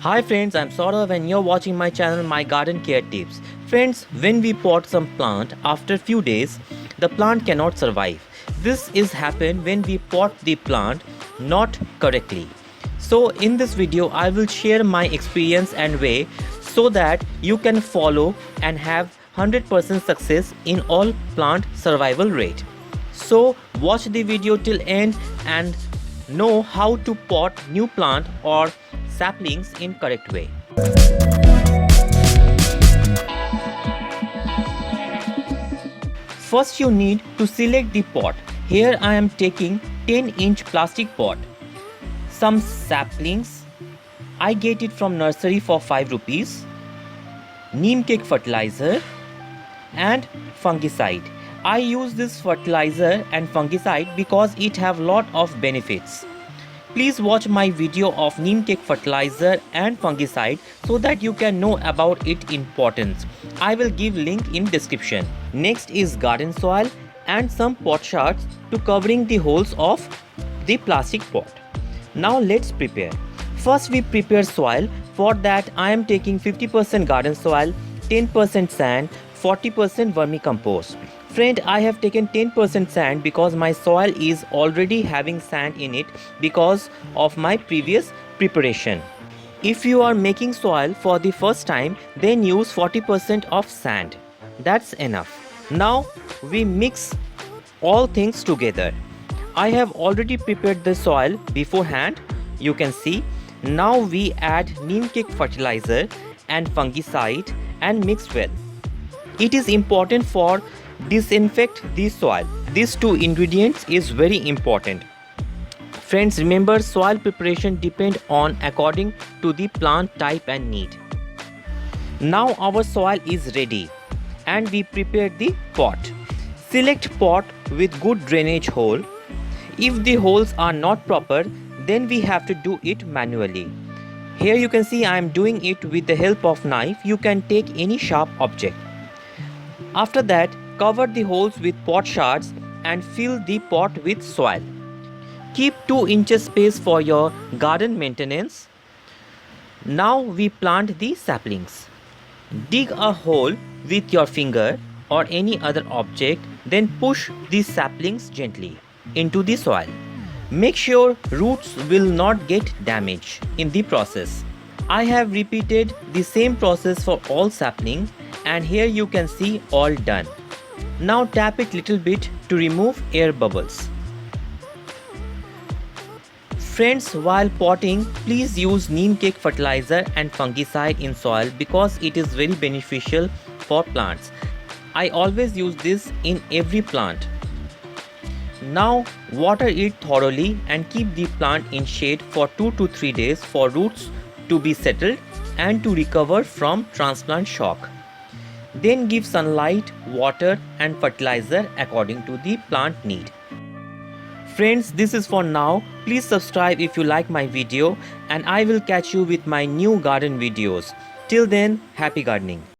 Hi friends, I'm Saurav and you're watching my channel My Garden Care Tips. Friends, when we pot some plant, after few days, the plant cannot survive. This is happen when we pot the plant not correctly. So in this video, I will share my experience and way so that you can follow and have 100% success in all plant survival rate. So watch the video till end and know how to pot new plant or saplings in correct way. First you need to select the pot. Here I am taking 10-inch plastic pot. Some saplings. I get it from nursery for 5 rupees. Neem cake fertilizer and fungicide. I use this fertilizer and fungicide because it have lot of benefits. Please watch my video of neem cake fertilizer and fungicide so that you can know about its importance. I will give link in description. Next is garden soil and some pot shards to covering the holes of the plastic pot. Now let's prepare. First we prepare soil. For that I am taking 50% garden soil, 10% sand, 40% vermicompost. Friend, I have taken 10% sand because my soil is already having sand in it because of my previous preparation. If you are making soil for the first time, then use 40% of sand. That's enough. Now we mix all things together. I have already prepared the soil beforehand. You can see. Now we add neem cake fertilizer and fungicide and mix well. It is important for disinfect the soil. These two ingredients is very important. Friends, remember soil preparation depend on according to the plant type and need. Now our soil is ready and we prepare the pot. Select pot with good drainage hole. If the holes are not proper, then we have to do it manually. Here you can see I am doing it with the help of knife. You can take any sharp object. After that, cover the holes with pot shards and fill the pot with soil. Keep 2 inches space for your garden maintenance. Now we plant the saplings. Dig a hole with your finger or any other object, then push these saplings gently into the soil. Make sure roots will not get damaged in the process. I have repeated the same process for all saplings and here you can see all done. Now tap it little bit to remove air bubbles. Friends, while potting, please use neem cake fertilizer and fungicide in soil because it is very beneficial for plants. I always use this in every plant. Now water it thoroughly and keep the plant in shade for 2 to 3 days for roots to be settled and to recover from transplant shock. Then give sunlight, water and fertilizer according to the plant need. Friends, this is for now. Please subscribe if you like my video and I will catch you with my new garden videos. Till then, happy gardening.